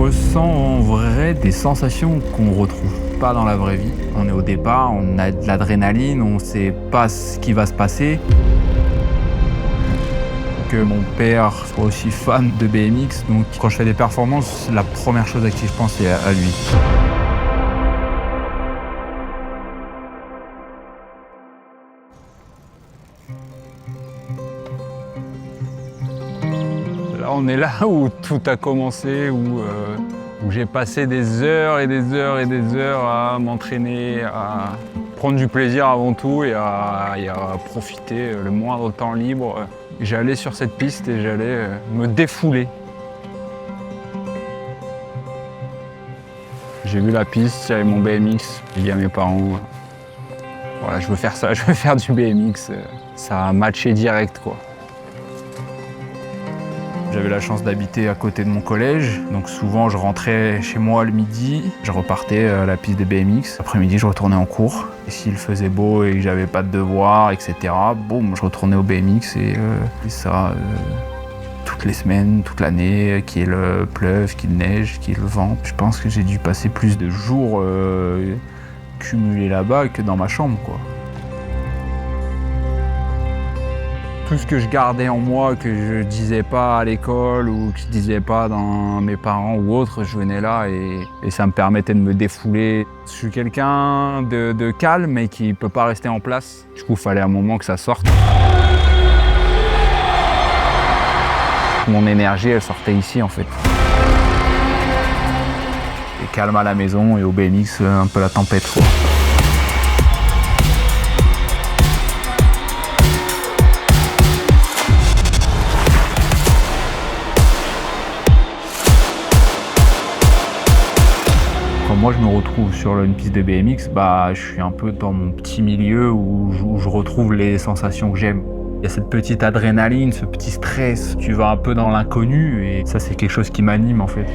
ressent en vrai des sensations qu'on ne retrouve pas dans la vraie vie. On est au départ, on a de l'adrénaline, on ne sait pas ce qui va se passer. Que mon père soit aussi fan de BMX, donc quand je fais des performances, la première chose à qui je pense, c'est à lui. Là, on est là où tout a commencé, où j'ai passé des heures et des heures et des heures à m'entraîner, à prendre du plaisir avant tout et à profiter le moindre temps libre. J'allais sur cette piste et j'allais me défouler. J'ai vu la piste, j'avais mon BMX, j'ai dit à mes parents, voilà, je veux faire ça, je veux faire du BMX. Ça a matché direct, quoi. J'avais la chance d'habiter à côté de mon collège, donc souvent je rentrais chez moi le midi, je repartais à la piste de BMX. Après-midi, je retournais en cours. Et s'il faisait beau et que j'avais pas de devoirs, etc., boum, je retournais au BMX et ça toutes les semaines, toute l'année, qu'il pleuve, qu'il neige, qu'il vente. Je pense que j'ai dû passer plus de jours cumulés là-bas que dans ma chambre, quoi. Tout ce que je gardais en moi, que je disais pas à l'école ou que je disais pas dans mes parents ou autres, je venais là et ça me permettait de me défouler. Je suis quelqu'un de calme mais qui peut pas rester en place. Du coup, il fallait un moment que ça sorte. Mon énergie, elle sortait ici en fait. Et calme à la maison et au BMX, un peu la tempête, quoi. Quand moi je me retrouve sur une piste de BMX, je suis un peu dans mon petit milieu où je retrouve les sensations que j'aime. Il y a cette petite adrénaline, ce petit stress, tu vas un peu dans l'inconnu et ça c'est quelque chose qui m'anime en fait.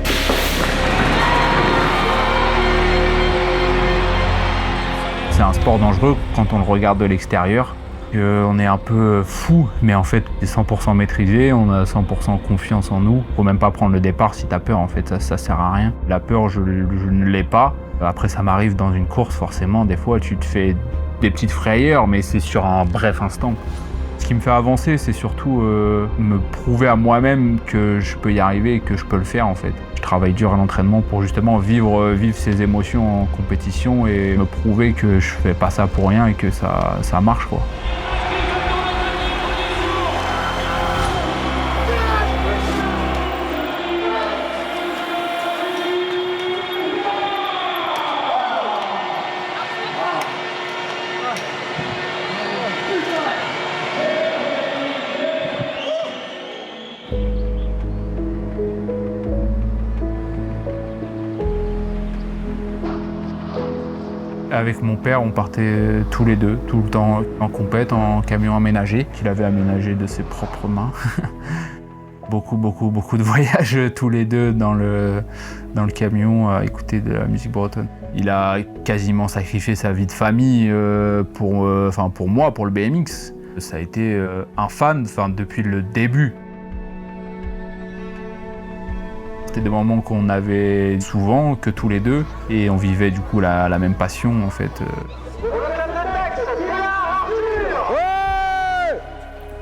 C'est un sport dangereux quand on le regarde de l'extérieur. On est un peu fou, mais en fait, c'est 100% maîtrisé, on a 100% confiance en nous. Faut même pas prendre le départ si t'as peur, en fait, ça sert à rien. La peur, je ne l'ai pas. Après, ça m'arrive dans une course, forcément, des fois, tu te fais des petites frayeurs, mais c'est sur un bref instant. Ce qui me fait avancer, c'est surtout me prouver à moi-même que je peux y arriver et que je peux le faire, en fait. Je travaille dur à l'entraînement pour justement vivre ces émotions en compétition et me prouver que je fais pas ça pour rien et que ça marche, quoi. Avec mon père, on partait tous les deux, tout le temps en compète, en camion aménagé, qu'il avait aménagé de ses propres mains. Beaucoup de voyages tous les deux dans le camion à écouter de la musique bretonne. Il a quasiment sacrifié sa vie de famille pour moi, pour le BMX. Ça a été un fan depuis le début. C'était des moments qu'on avait souvent, que tous les deux, et on vivait du coup la même passion en fait.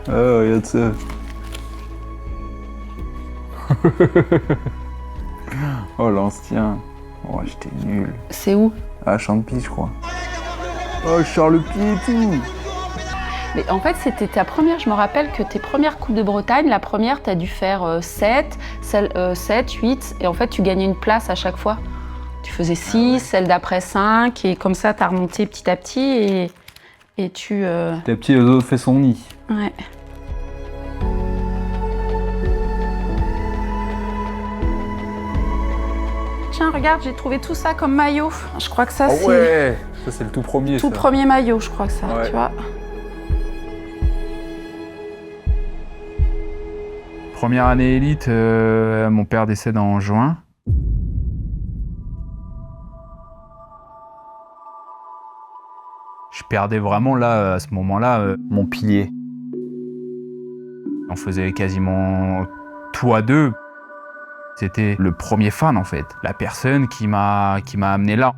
Ouais, regarde ça. Oh l'ancien. Oh j'étais nul. C'est où? À Champy je crois. Oh je sors le pied et tout. Mais en fait, c'était ta première, je me rappelle que tes premières Coupes de Bretagne, la première, tu as dû faire 7, 8, et en fait, tu gagnais une place à chaque fois. Tu faisais 6, celle d'après 5, et comme ça, tu as remonté petit à petit, et tu... Petit à petit, les autres fait son nid. Ouais. Tiens, regarde, j'ai trouvé tout ça comme maillot. Je crois que ça, c'est... Ouais, ça c'est le tout premier, tout ça. premier maillot, je crois que ça, Ouais. tu vois. Première année élite, mon père décède en juin. Je perdais vraiment là, à ce moment-là, mon pilier. On faisait quasiment tout à deux. C'était le premier fan en fait, la personne qui m'a amené là.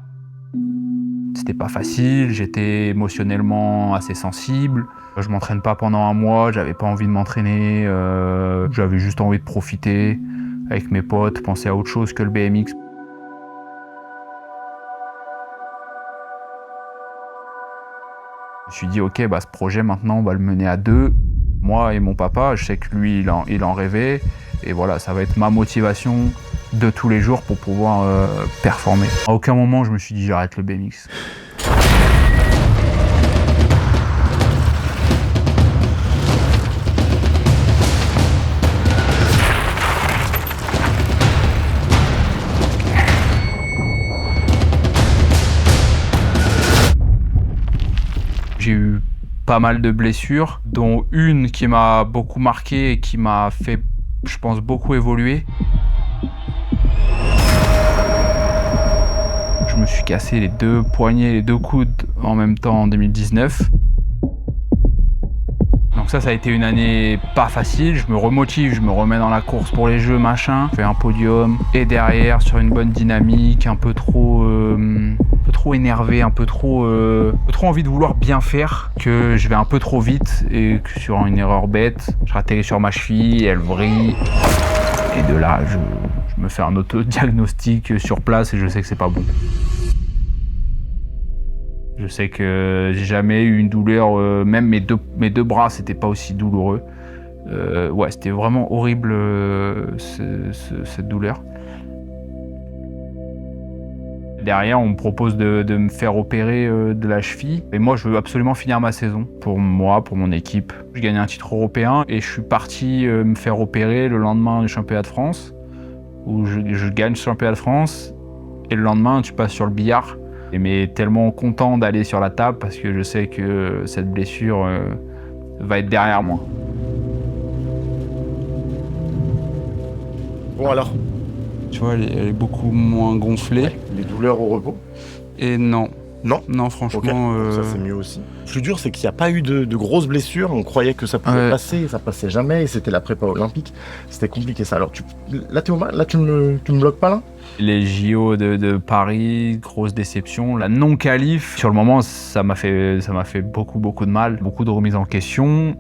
C'était pas facile, j'étais émotionnellement assez sensible. Je m'entraîne pas pendant un mois, j'avais pas envie de m'entraîner, j'avais juste envie de profiter avec mes potes, penser à autre chose que le BMX. Je me suis dit, ok, ce projet maintenant, on va le mener à deux. Moi et mon papa, je sais que lui, il en rêvait. Et voilà, ça va être ma motivation de tous les jours pour pouvoir performer. À aucun moment, je me suis dit, j'arrête le BMX. J'ai eu pas mal de blessures, dont une qui m'a beaucoup marqué et qui m'a fait, je pense, beaucoup évoluer. Je me suis cassé les 2 poignets, les 2 coudes en même temps en 2019. Donc ça a été une année pas facile. Je me remotive, je me remets dans la course pour les jeux, machin. Je fais un podium et derrière sur une bonne dynamique, un peu trop énervé, un peu trop envie de vouloir bien faire, que je vais un peu trop vite et que sur une erreur bête, je atterris sur ma cheville, elle vrille. Et de là, je me fais un autodiagnostic sur place et je sais que c'est pas bon. Je sais que j'ai jamais eu une douleur, même mes deux bras, c'était pas aussi douloureux. Ouais, c'était vraiment horrible cette douleur. Derrière, on me propose de me faire opérer de la cheville. Et moi, je veux absolument finir ma saison pour moi, pour mon équipe. Je gagne un titre européen et je suis parti me faire opérer le lendemain du championnat de France, où je gagne le championnat de France et le lendemain, tu passes sur le billard. Mais tellement content d'aller sur la table parce que je sais que cette blessure va être derrière moi. Bon alors, tu vois, elle est beaucoup moins gonflée. ouais, les douleurs au repos? Et non. Non? Non, franchement... Ok, ça c'est mieux aussi. Le plus dur, c'est qu'il n'y a pas eu de grosses blessures. On croyait que ça pouvait passer, ça passait jamais. Et c'était la prépa olympique. C'était compliqué ça. Alors, là, tu me bloques pas là? Les JO de Paris, grosse déception. La non-qualif, sur le moment, ça m'a fait beaucoup de mal. Beaucoup de remises en question.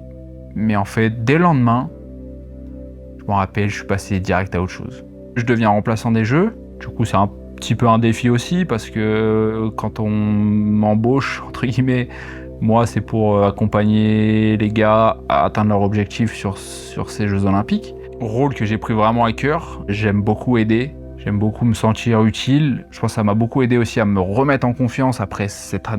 Mais en fait, dès le lendemain, je m'en rappelle, je suis passé direct à autre chose. Je deviens remplaçant des Jeux. Du coup, c'est un petit peu un défi aussi parce que quand on m'embauche, entre guillemets, moi, c'est pour accompagner les gars à atteindre leur objectif sur ces Jeux Olympiques. Rôle que j'ai pris vraiment à cœur. J'aime beaucoup aider. J'aime beaucoup me sentir utile. Je pense que ça m'a beaucoup aidé aussi à me remettre en confiance après cette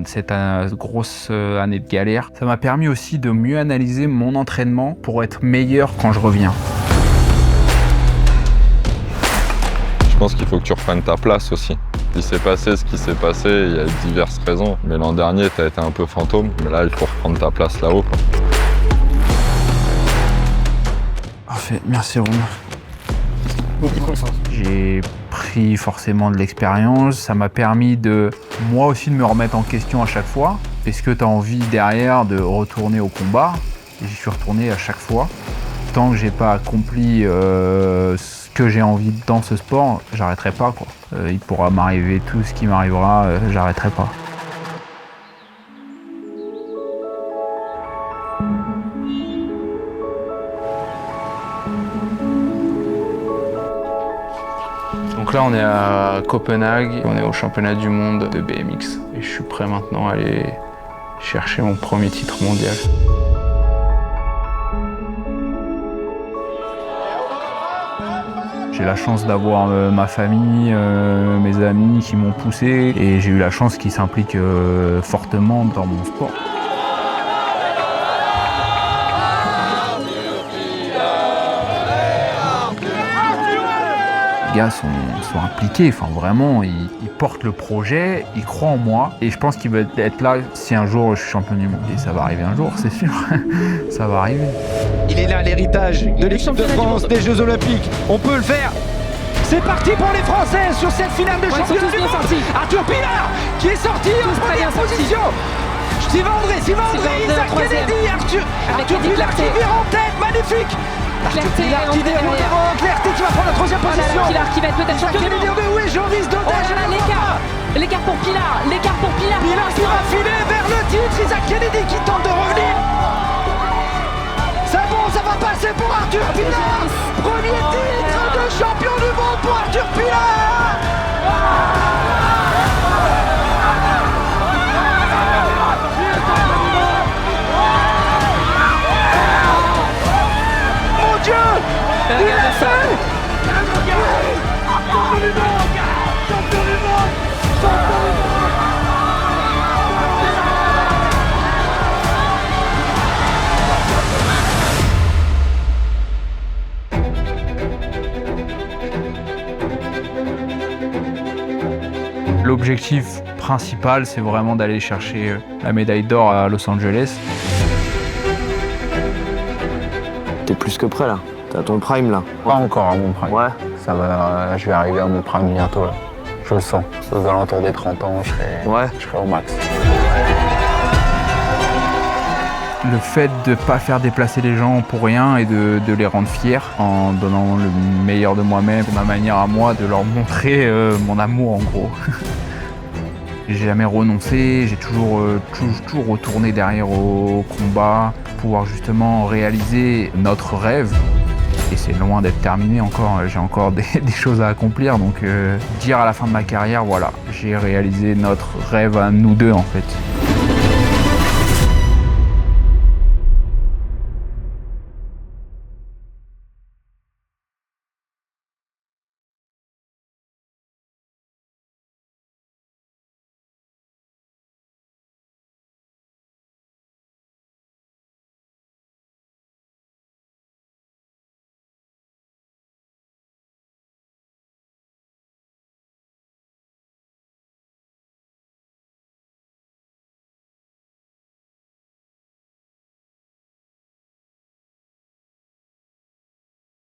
grosse année de galère. Ça m'a permis aussi de mieux analyser mon entraînement pour être meilleur quand je reviens. Je pense qu'il faut que tu reprennes ta place aussi. Il s'est passé ce qui s'est passé, il y a diverses raisons. Mais l'an dernier, tu as été un peu fantôme. Mais là, il faut reprendre ta place là-haut. Parfait, merci Romain. J'ai pris forcément de l'expérience, ça m'a permis de moi aussi de me remettre en question à chaque fois. Est-ce que tu as envie derrière de retourner au combat? J'y suis retourné à chaque fois. Tant que j'ai pas accompli ce que j'ai envie dans ce sport, j'arrêterai pas quoi. Il pourra m'arriver tout ce qui m'arrivera, j'arrêterai pas. Donc là, on est à Copenhague, on est au championnat du monde de BMX. Et je suis prêt maintenant à aller chercher mon premier titre mondial. J'ai la chance d'avoir ma famille, mes amis qui m'ont poussé. Et j'ai eu la chance qu'ils s'impliquent fortement dans mon sport. Les gars sont impliqués, enfin vraiment, ils portent le projet, ils croient en moi et je pense qu'ils veulent être là si un jour je suis champion du monde. Et ça va arriver un jour, c'est sûr, ça va arriver. Il est là l'héritage de l'équipe de France des Jeux Olympiques, on peut le faire. C'est parti pour les Français sur cette finale de championnat du monde. Arthur Pilar qui est sorti en première position. Sylvain André, Isaac Kennedy, Arthur Pilar qui vient en tête, magnifique. Clarté, Pilar on qui est déroule derrière. devant, Clarté qui va prendre la troisième Oh là là, position. Pilar qui va être peut-être champion du monde. Où est Joris Oh Daudet? là là, l'écart pour Pilar, l'écart pour Pilar. Pilar qui va filer vers le titre, Isaac Kennedy qui tente de revenir. C'est bon, ça va passer pour Arthur Pilar. Premier titre de champion du monde pour Arthur Pilar. Mon Dieu, il l'a fait. L'objectif principal, c'est vraiment d'aller chercher la médaille d'or à Los Angeles. T'es plus que prêt là. T'as ton prime là. Pas encore à mon prime. Ouais. Ça va, je vais arriver à mon prime bientôt là. Je le sens. Aux alentours des 30 ans, je serai au max. Le fait de ne pas faire déplacer les gens pour rien et de les rendre fiers en donnant le meilleur de moi-même, c'est ma manière à moi de leur montrer mon amour en gros. J'ai jamais renoncé, j'ai toujours retourné derrière au combat pour pouvoir justement réaliser notre rêve. Et c'est loin d'être terminé encore, j'ai encore des choses à accomplir. Donc dire à la fin de ma carrière, voilà, j'ai réalisé notre rêve à nous deux en fait.